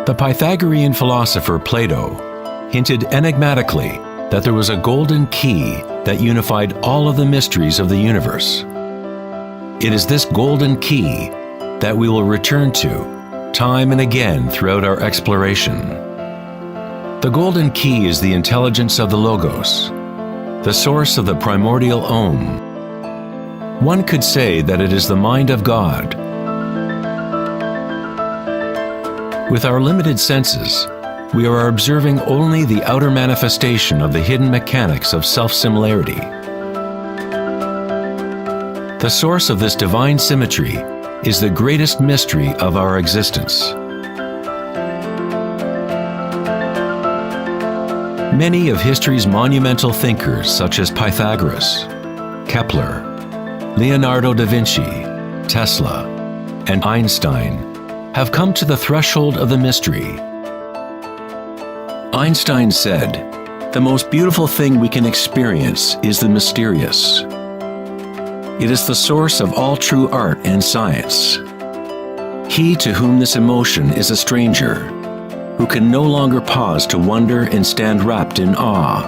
The Pythagorean philosopher Plato hinted enigmatically that there was a golden key that unified all of the mysteries of the universe. It is this golden key that we will return to time and again throughout our exploration. The golden key is the intelligence of the Logos, the source of the primordial Om. One could say that it is the mind of God. With our limited senses, we are observing only the outer manifestation of the hidden mechanics of self-similarity. The source of this divine symmetry is the greatest mystery of our existence. Many of history's monumental thinkers, such as Pythagoras, Kepler, Leonardo da Vinci, Tesla, and Einstein, have come to the threshold of the mystery. Einstein said, "The most beautiful thing we can experience is the mysterious. It is the source of all true art and science. He to whom this emotion is a stranger, who can no longer pause to wonder and stand wrapped in awe,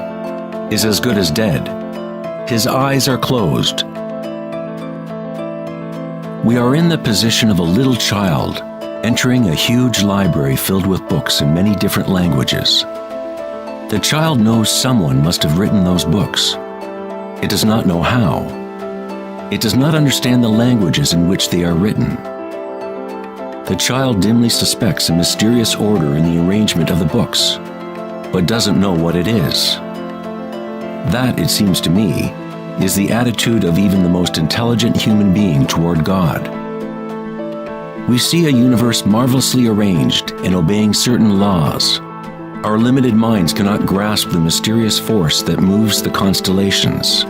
is as good as dead. His eyes are closed." We are in the position of a little child entering a huge library filled with books in many different languages. The child knows someone must have written those books. It does not know how. It does not understand the languages in which they are written. The child dimly suspects a mysterious order in the arrangement of the books, but doesn't know what it is. That, it seems to me, is the attitude of even the most intelligent human being toward God. We see a universe marvelously arranged and obeying certain laws. Our limited minds cannot grasp the mysterious force that moves the constellations.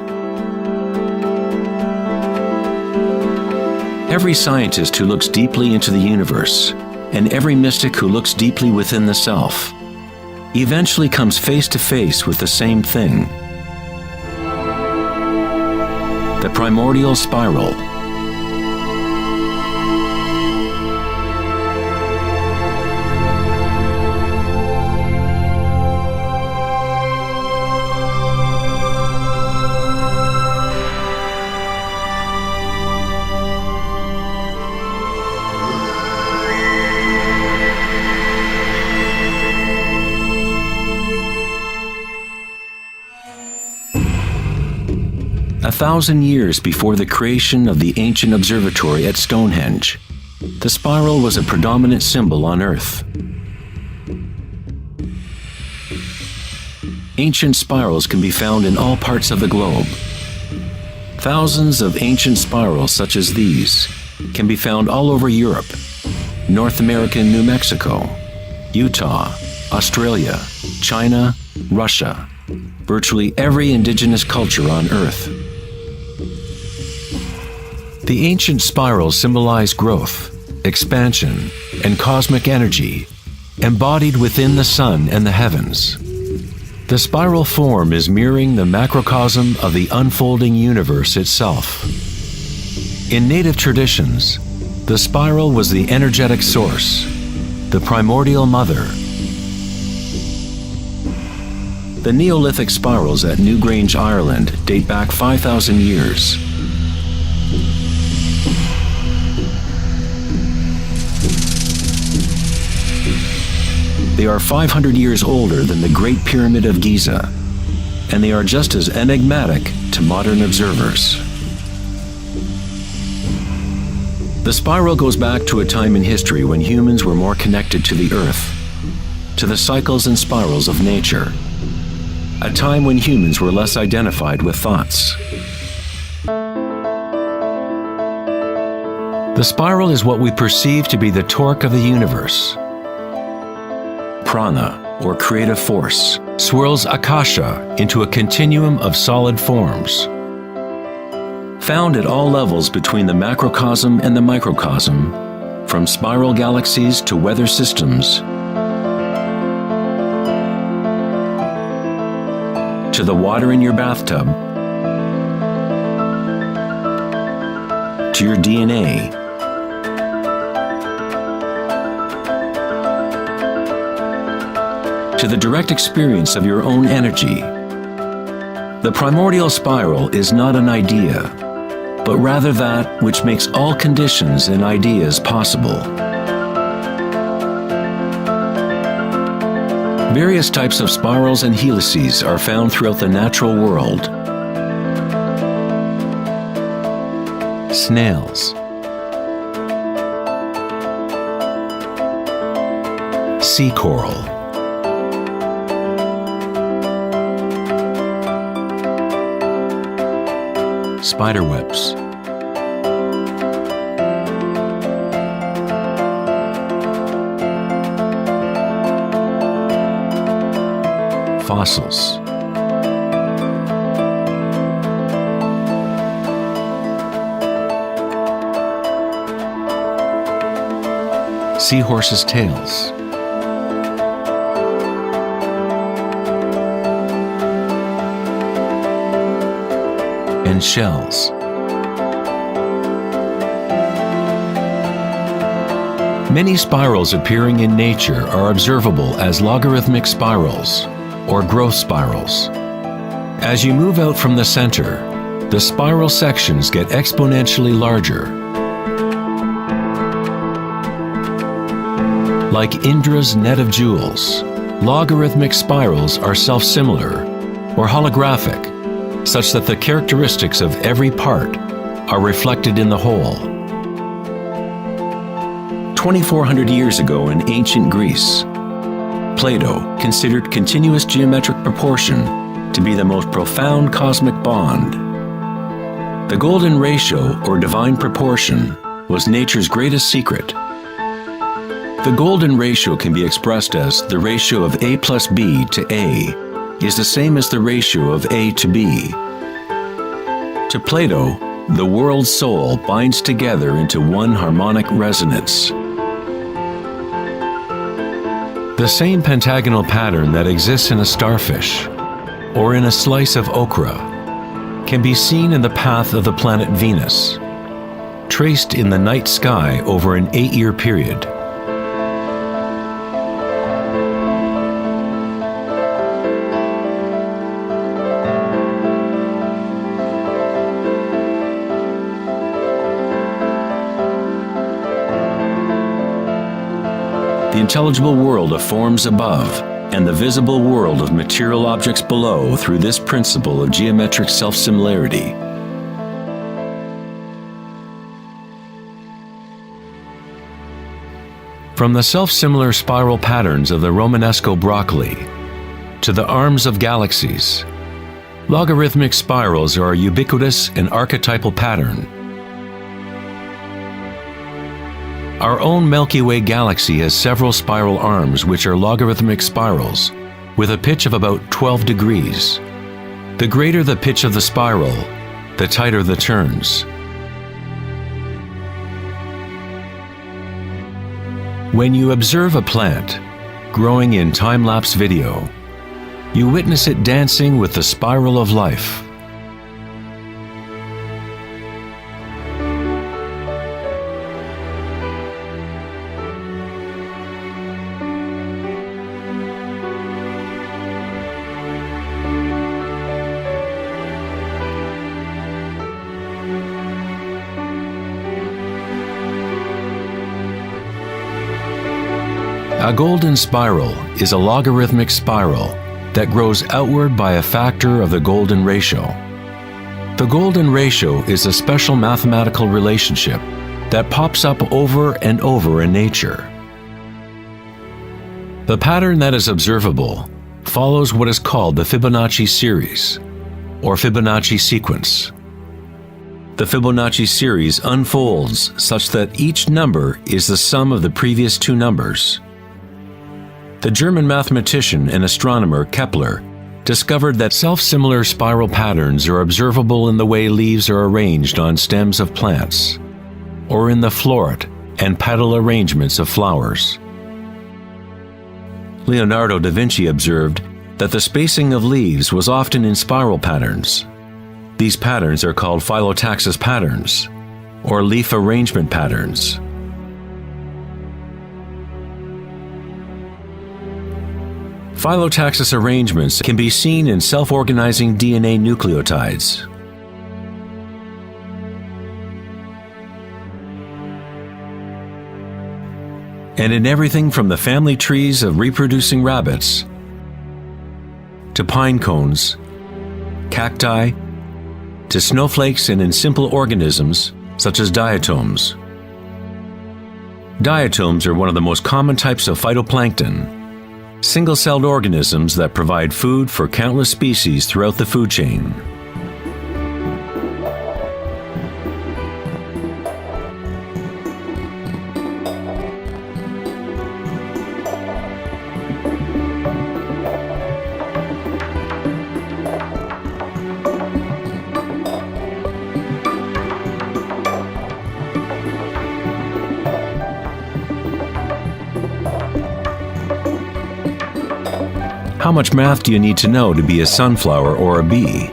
Every scientist who looks deeply into the universe, and every mystic who looks deeply within the self, eventually comes face to face with the same thing: the primordial spiral. A 1,000 years before the creation of the ancient observatory at Stonehenge, the spiral was a predominant symbol on Earth. Ancient spirals can be found in all parts of the globe. Thousands of ancient spirals such as these can be found all over Europe, North America and New Mexico, Utah, Australia, China, Russia, virtually every indigenous culture on Earth. The ancient spirals symbolize growth, expansion, and cosmic energy embodied within the sun and the heavens. The spiral form is mirroring the macrocosm of the unfolding universe itself. In native traditions, the spiral was the energetic source, the primordial mother. The Neolithic spirals at Newgrange, Ireland date back 5,000 years. They are 500 years older than the Great Pyramid of Giza, and they are just as enigmatic to modern observers. The spiral goes back to a time in history when humans were more connected to the Earth, to the cycles and spirals of nature, a time when humans were less identified with thoughts. The spiral is what we perceive to be the torque of the universe. Prana, or creative force, swirls Akasha into a continuum of solid forms. Found at all levels between the macrocosm and the microcosm, from spiral galaxies to weather systems, to the water in your bathtub, to your DNA, to the direct experience of your own energy. The primordial spiral is not an idea, but rather that which makes all conditions and ideas possible. Various types of spirals and helices are found throughout the natural world. Snails, sea coral, spiderwebs, fossils, seahorses' tails, and shells. Many spirals appearing in nature are observable as logarithmic spirals, or growth spirals. As you move out from the center, the spiral sections get exponentially larger. Like Indra's net of jewels, logarithmic spirals are self-similar, or holographic, such that the characteristics of every part are reflected in the whole. 2,400 years ago in ancient Greece, Plato considered continuous geometric proportion to be the most profound cosmic bond. The golden ratio, or divine proportion, was nature's greatest secret. The golden ratio can be expressed as the ratio of A plus B to A is the same as the ratio of A to B. To Plato, the world's soul binds together into one harmonic resonance. The same pentagonal pattern that exists in a starfish or in a slice of okra can be seen in the path of the planet Venus, traced in the night sky over an 8-year period. The intelligible world of forms above and the visible world of material objects below through this principle of geometric self-similarity. From the self-similar spiral patterns of the Romanesco broccoli to the arms of galaxies, logarithmic spirals are a ubiquitous and archetypal pattern. Our own Milky Way galaxy has several spiral arms which are logarithmic spirals with a pitch of about 12 degrees. The greater the pitch of the spiral, the tighter the turns. When you observe a plant growing in time-lapse video, you witness it dancing with the spiral of life. A golden spiral is a logarithmic spiral that grows outward by a factor of the golden ratio. The golden ratio is a special mathematical relationship that pops up over and over in nature. The pattern that is observable follows what is called the Fibonacci series, or Fibonacci sequence. The Fibonacci series unfolds such that each number is the sum of the previous two numbers. The German mathematician and astronomer Kepler discovered that self-similar spiral patterns are observable in the way leaves are arranged on stems of plants, or in the floret and petal arrangements of flowers. Leonardo da Vinci observed that the spacing of leaves was often in spiral patterns. These patterns are called phyllotaxis patterns, or leaf arrangement patterns. Phyllotaxis arrangements can be seen in self-organizing DNA nucleotides. And in everything from the family trees of reproducing rabbits to pine cones, cacti, to snowflakes, and in simple organisms such as diatoms. Diatoms are one of the most common types of phytoplankton, single-celled organisms that provide food for countless species throughout the food chain. How much math do you need to know to be a sunflower or a bee?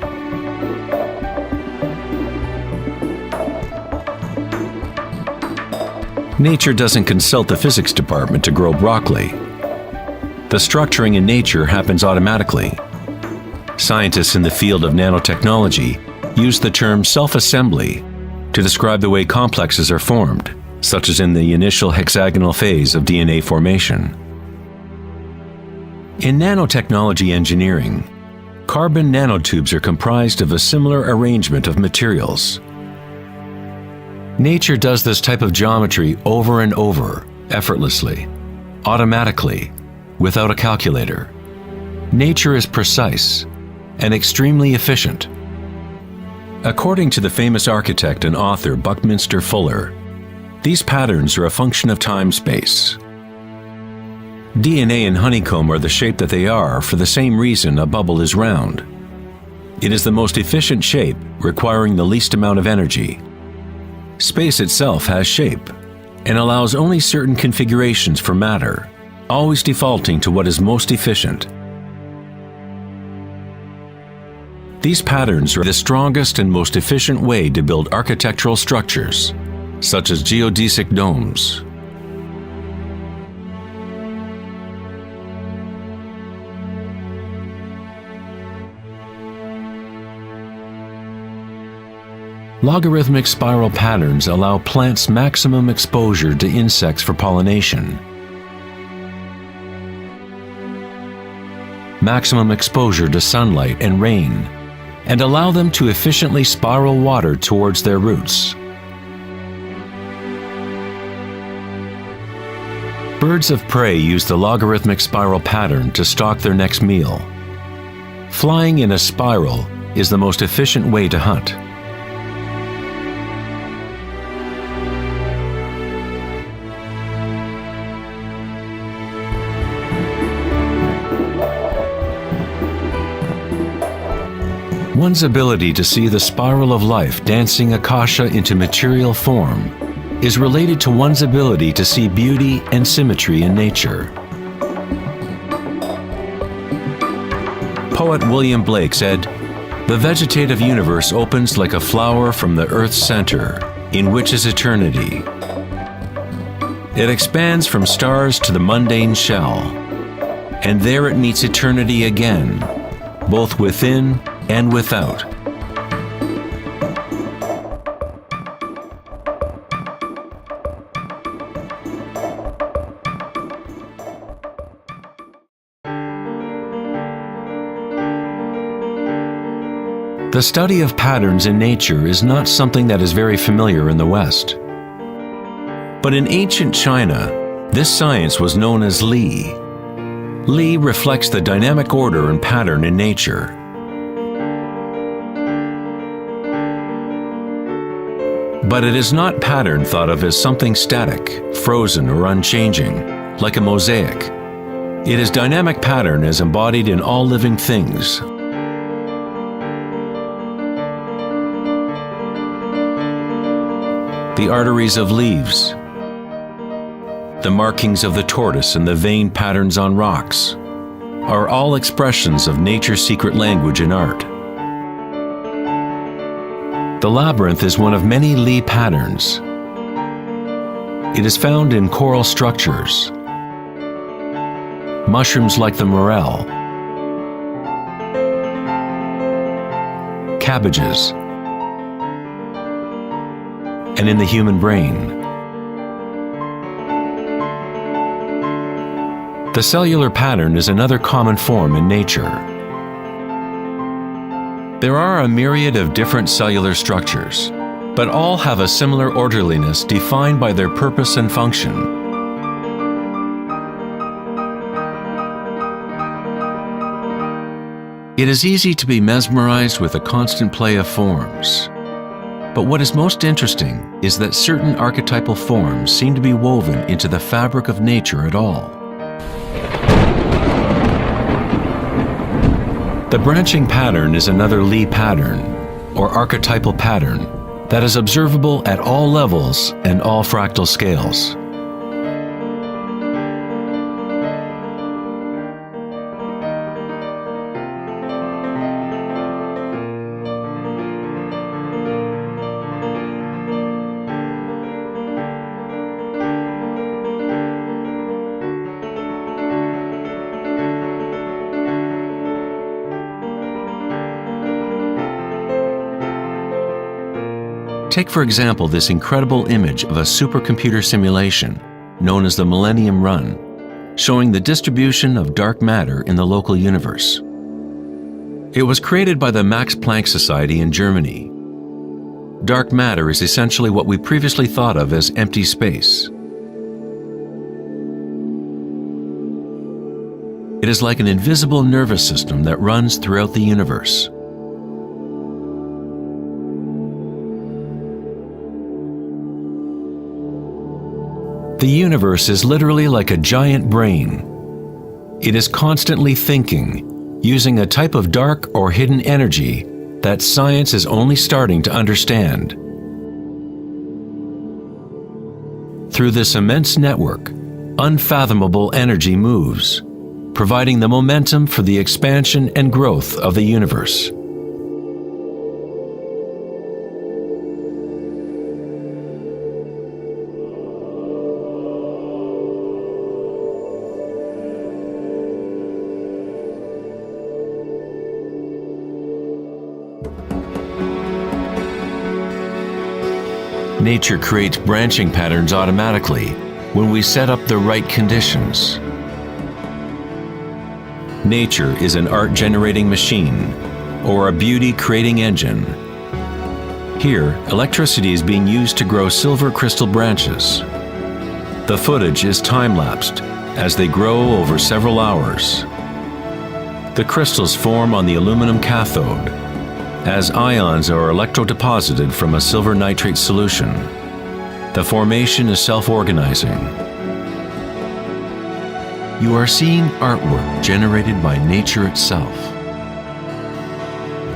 Nature doesn't consult the physics department to grow broccoli. The structuring in nature happens automatically. Scientists in the field of nanotechnology use the term self-assembly to describe the way complexes are formed, such as in the initial hexagonal phase of DNA formation. In nanotechnology engineering, carbon nanotubes are comprised of a similar arrangement of materials. Nature does this type of geometry over and over, effortlessly, automatically, without a calculator. Nature is precise and extremely efficient. According to the famous architect and author Buckminster Fuller, these patterns are a function of time-space. DNA and honeycomb are the shape that they are for the same reason a bubble is round. It is the most efficient shape, requiring the least amount of energy. Space itself has shape and allows only certain configurations for matter, always defaulting to what is most efficient. These patterns are the strongest and most efficient way to build architectural structures, such as geodesic domes. Logarithmic spiral patterns allow plants maximum exposure to insects for pollination, maximum exposure to sunlight and rain, and allow them to efficiently spiral water towards their roots. Birds of prey use the logarithmic spiral pattern to stalk their next meal. Flying in a spiral is the most efficient way to hunt. One's ability to see the spiral of life dancing akasha into material form is related to one's ability to see beauty and symmetry in nature. Poet William Blake said, "The vegetative universe opens like a flower from the earth's center, in which is eternity. It expands from stars to the mundane shell, and there it meets eternity again, both within and without." The study of patterns in nature is not something that is very familiar in the West. But in ancient China, this science was known as Li. Li reflects the dynamic order and pattern in nature. But it is not pattern thought of as something static, frozen, or unchanging, like a mosaic. It is dynamic pattern as embodied in all living things. The arteries of leaves, the markings of the tortoise and the vein patterns on rocks are all expressions of nature's secret language in art. The labyrinth is one of many Li patterns. It is found in coral structures, mushrooms like the morel, cabbages, and in the human brain. The cellular pattern is another common form in nature. There are a myriad of different cellular structures, but all have a similar orderliness defined by their purpose and function. It is easy to be mesmerized with the constant play of forms. But what is most interesting is that certain archetypal forms seem to be woven into the fabric of nature at all. The branching pattern is another Lie pattern, or archetypal pattern, that is observable at all levels and all fractal scales. Take, for example, this incredible image of a supercomputer simulation known as the Millennium Run, showing the distribution of dark matter in the local universe. It was created by the Max Planck Society in Germany. Dark matter is essentially what we previously thought of as empty space. It is like an invisible nervous system that runs throughout the universe. The universe is literally like a giant brain. It is constantly thinking, using a type of dark or hidden energy that science is only starting to understand. Through this immense network, unfathomable energy moves, providing the momentum for the expansion and growth of the universe. Nature creates branching patterns automatically when we set up the right conditions. Nature is an art-generating machine or a beauty-creating engine. Here, electricity is being used to grow silver crystal branches. The footage is time-lapsed as they grow over several hours. The crystals form on the aluminum cathode as ions are electrodeposited from a silver nitrate solution. The formation is self-organizing. You are seeing artwork generated by nature itself.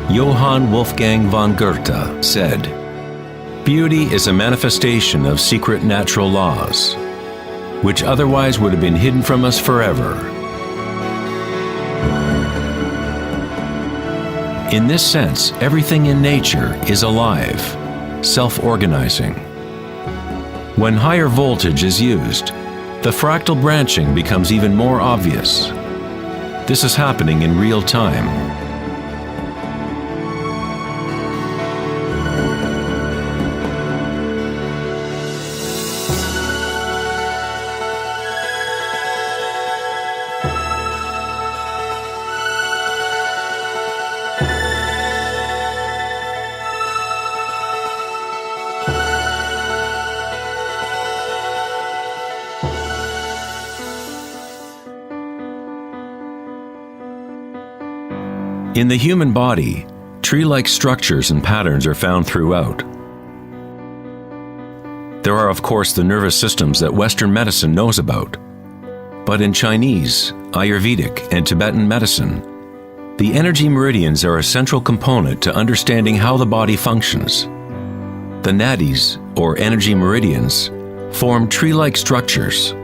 Johann Wolfgang von Goethe said, "Beauty is a manifestation of secret natural laws, which otherwise would have been hidden from us forever." In this sense, everything in nature is alive, self-organizing. When higher voltage is used, the fractal branching becomes even more obvious. This is happening in real time. In the human body, tree-like structures and patterns are found throughout. There are, of course, the nervous systems that Western medicine knows about. But in Chinese, Ayurvedic, and Tibetan medicine, the energy meridians are a central component to understanding how the body functions. The nadis, or energy meridians, form tree-like structures.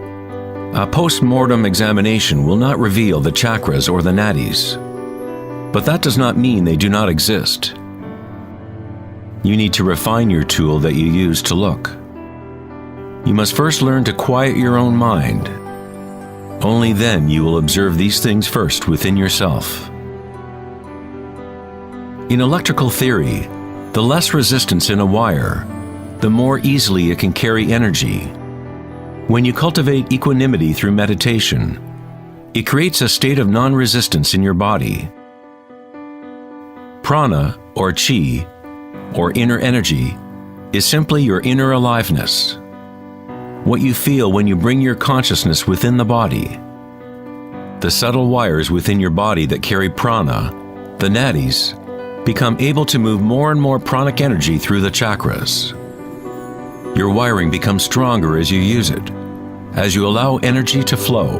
A post-mortem examination will not reveal the chakras or the nadis. But that does not mean they do not exist. You need to refine your tool that you use to look. You must first learn to quiet your own mind. Only then you will observe these things first within yourself. In electrical theory, the less resistance in a wire, the more easily it can carry energy. When you cultivate equanimity through meditation, it creates a state of non-resistance in your body. Prana, or chi, or inner energy, is simply your inner aliveness. What you feel when you bring your consciousness within the body. The subtle wires within your body that carry prana, the nadis, become able to move more and more pranic energy through the chakras. Your wiring becomes stronger as you use it, as you allow energy to flow.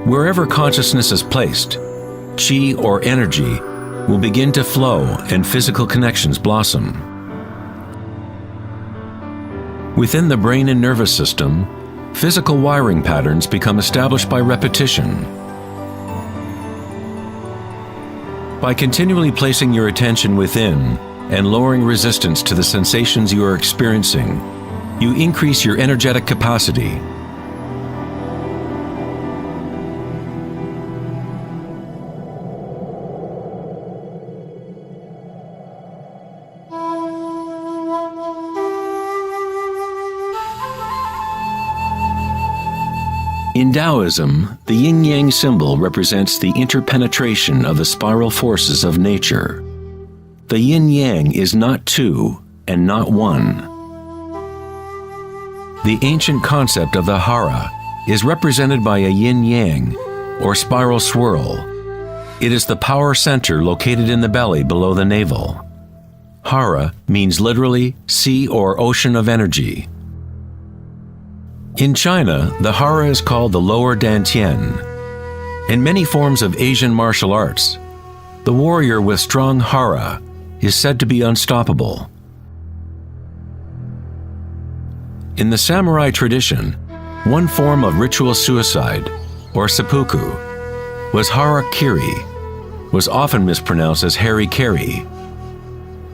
Wherever consciousness is placed, chi or energy will begin to flow and physical connections blossom. Within the brain and nervous system, physical wiring patterns become established by repetition. By continually placing your attention within and lowering resistance to the sensations you are experiencing, you increase your energetic capacity. In Taoism, the yin-yang symbol represents the interpenetration of the spiral forces of nature. The yin-yang is not two and not one. The ancient concept of the hara is represented by a yin-yang, or spiral swirl. It is the power center located in the belly below the navel. Hara means literally sea or ocean of energy. In China, the hara is called the lower dantian. In many forms of Asian martial arts, the warrior with strong hara is said to be unstoppable. In the samurai tradition, one form of ritual suicide, or seppuku, was harakiri, was often mispronounced as harikiri.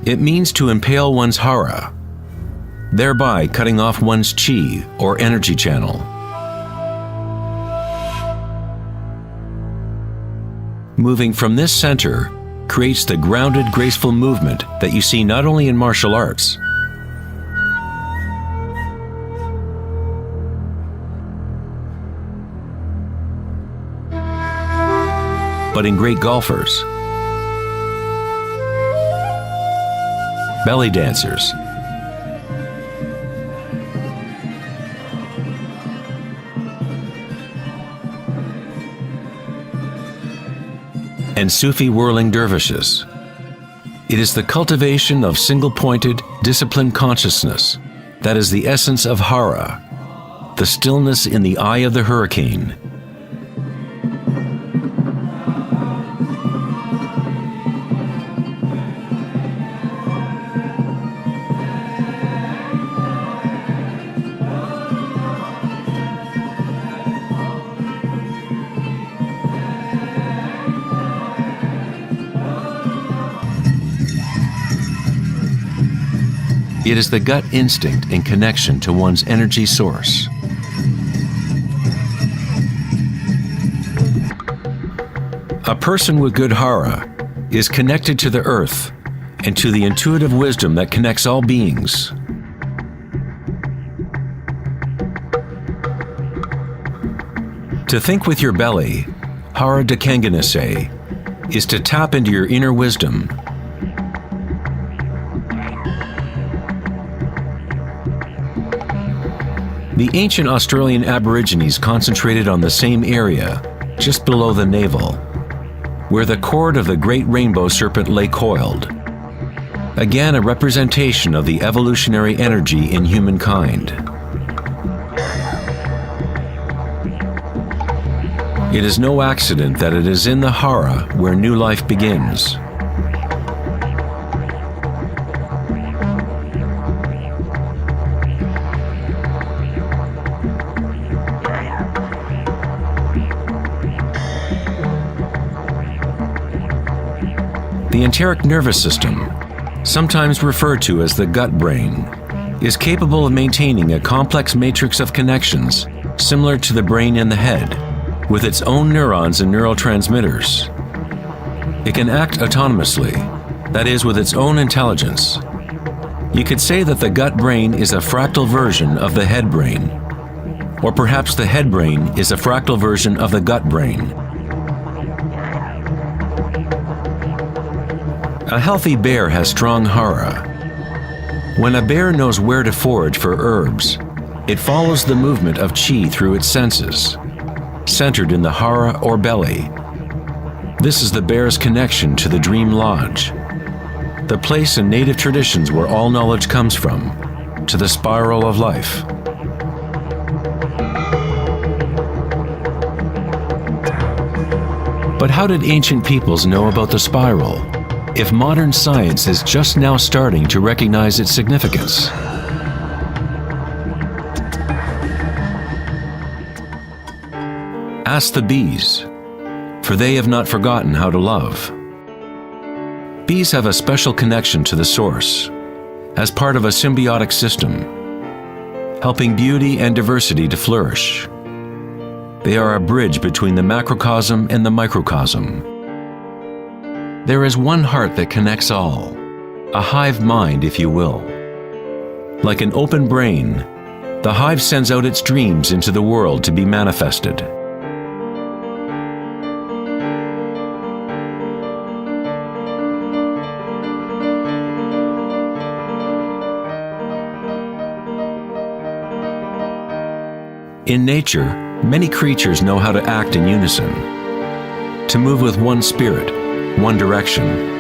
It means to impale one's hara, thereby cutting off one's chi or energy channel. Moving from this center creates the grounded, graceful movement that you see not only in martial arts, but in great golfers, belly dancers, and Sufi whirling dervishes. It is the cultivation of single-pointed, disciplined consciousness that is the essence of hara, the stillness in the eye of the hurricane. It is the gut instinct and connection to one's energy source. A person with good hara is connected to the earth and to the intuitive wisdom that connects all beings. To think with your belly, hara dakanganase, is to tap into your inner wisdom. The ancient Australian Aborigines concentrated on the same area, just below the navel, where the cord of the great rainbow serpent lay coiled. Again, a representation of the evolutionary energy in humankind. It is no accident that it is in the hara where new life begins. The enteric nervous system, sometimes referred to as the gut brain, is capable of maintaining a complex matrix of connections similar to the brain in the head, with its own neurons and neurotransmitters. It can act autonomously, that is, with its own intelligence. You could say that the gut brain is a fractal version of the head brain, or perhaps the head brain is a fractal version of the gut brain. A healthy bear has strong hara. When a bear knows where to forage for herbs, it follows the movement of qi through its senses, centered in the hara or belly. This is the bear's connection to the dream lodge, the place in native traditions where all knowledge comes from, to the spiral of life. But how did ancient peoples know about the spiral, if modern science is just now starting to recognize its significance? Ask the bees, for they have not forgotten how to love. Bees have a special connection to the source, as part of a symbiotic system, helping beauty and diversity to flourish. They are a bridge between the macrocosm and the microcosm. There is one heart that connects all, a hive mind, if you will. Like an open brain, the hive sends out its dreams into the world to be manifested. In nature, many creatures know how to act in unison, to move with one spirit, one direction.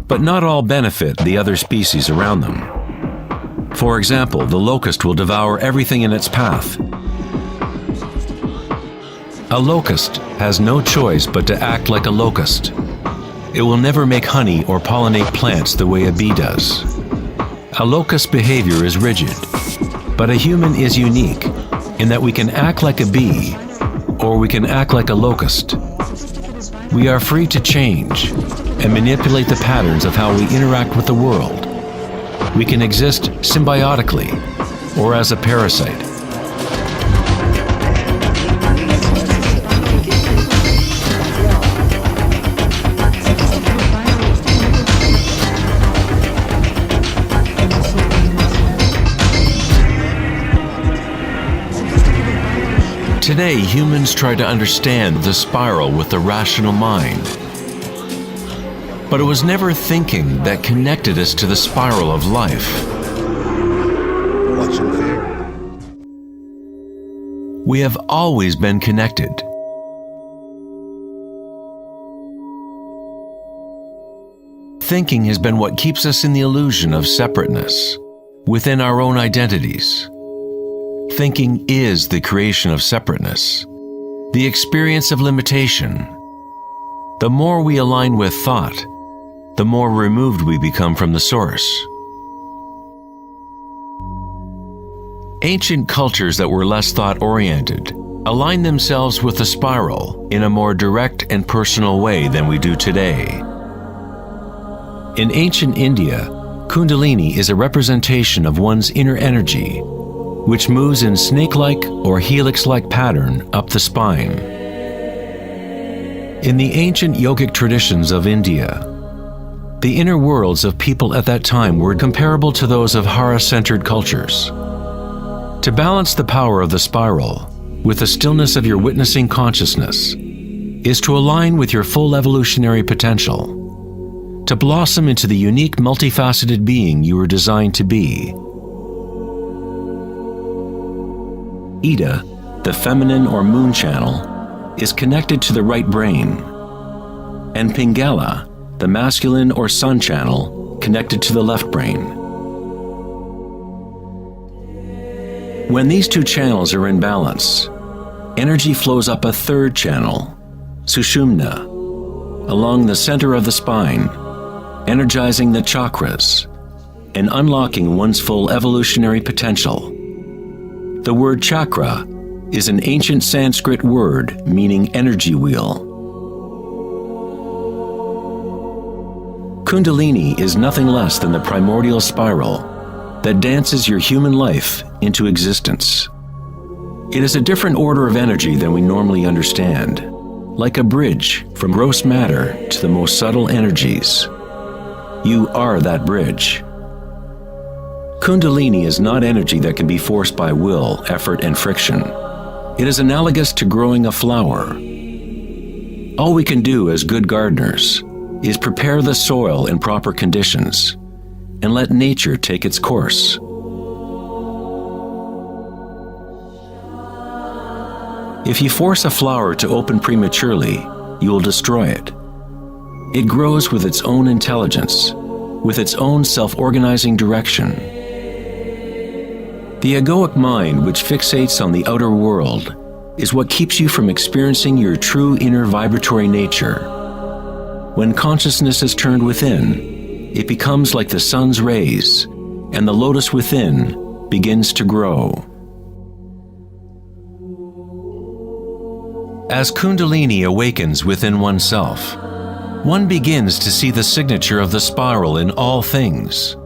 But not all benefit the other species around them. For example, the locust will devour everything in its path. A locust has no choice but to act like a locust. It will never make honey or pollinate plants the way a bee does. A locust's behavior is rigid, but a human is unique in that we can act like a bee or we can act like a locust. We are free to change and manipulate the patterns of how we interact with the world. We can exist symbiotically or as a parasite. Today, humans try to understand the spiral with the rational mind. But it was never thinking that connected us to the spiral of life. Watch and fear. We have always been connected. Thinking has been what keeps us in the illusion of separateness, within our own identities. Thinking is the creation of separateness, the experience of limitation. The more we align with thought, the more removed we become from the source. Ancient cultures that were less thought-oriented aligned themselves with the spiral in a more direct and personal way than we do today. In ancient India, Kundalini is a representation of one's inner energy, which moves in snake-like or helix-like pattern up the spine. In the ancient yogic traditions of India, the inner worlds of people at that time were comparable to those of Hara-centered cultures. To balance the power of the spiral with the stillness of your witnessing consciousness is to align with your full evolutionary potential, to blossom into the unique multifaceted being you were designed to be. Ida, the feminine or moon channel, is connected to the right brain, and Pingala, the masculine or sun channel, connected to the left brain. When these two channels are in balance, energy flows up a third channel, Sushumna, along the center of the spine, energizing the chakras and unlocking one's full evolutionary potential. The word chakra is an ancient Sanskrit word meaning energy wheel. Kundalini is nothing less than the primordial spiral that dances your human life into existence. It is a different order of energy than we normally understand, like a bridge from gross matter to the most subtle energies. You are that bridge. Kundalini is not energy that can be forced by will, effort, and friction. It is analogous to growing a flower. All we can do as good gardeners is prepare the soil in proper conditions and let nature take its course. If you force a flower to open prematurely, you will destroy it. It grows with its own intelligence, with its own self-organizing direction. The egoic mind, which fixates on the outer world, is what keeps you from experiencing your true inner vibratory nature. When consciousness is turned within, it becomes like the sun's rays, and the lotus within begins to grow. As Kundalini awakens within oneself, one begins to see the signature of the spiral in all things,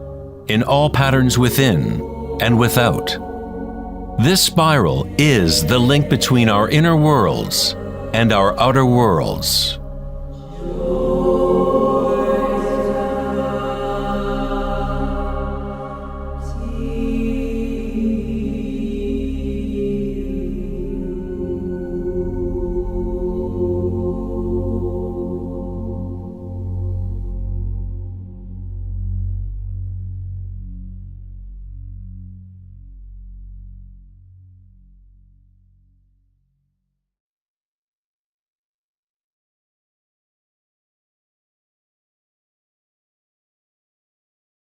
in all patterns within and without. This spiral is the link between our inner worlds and our outer worlds.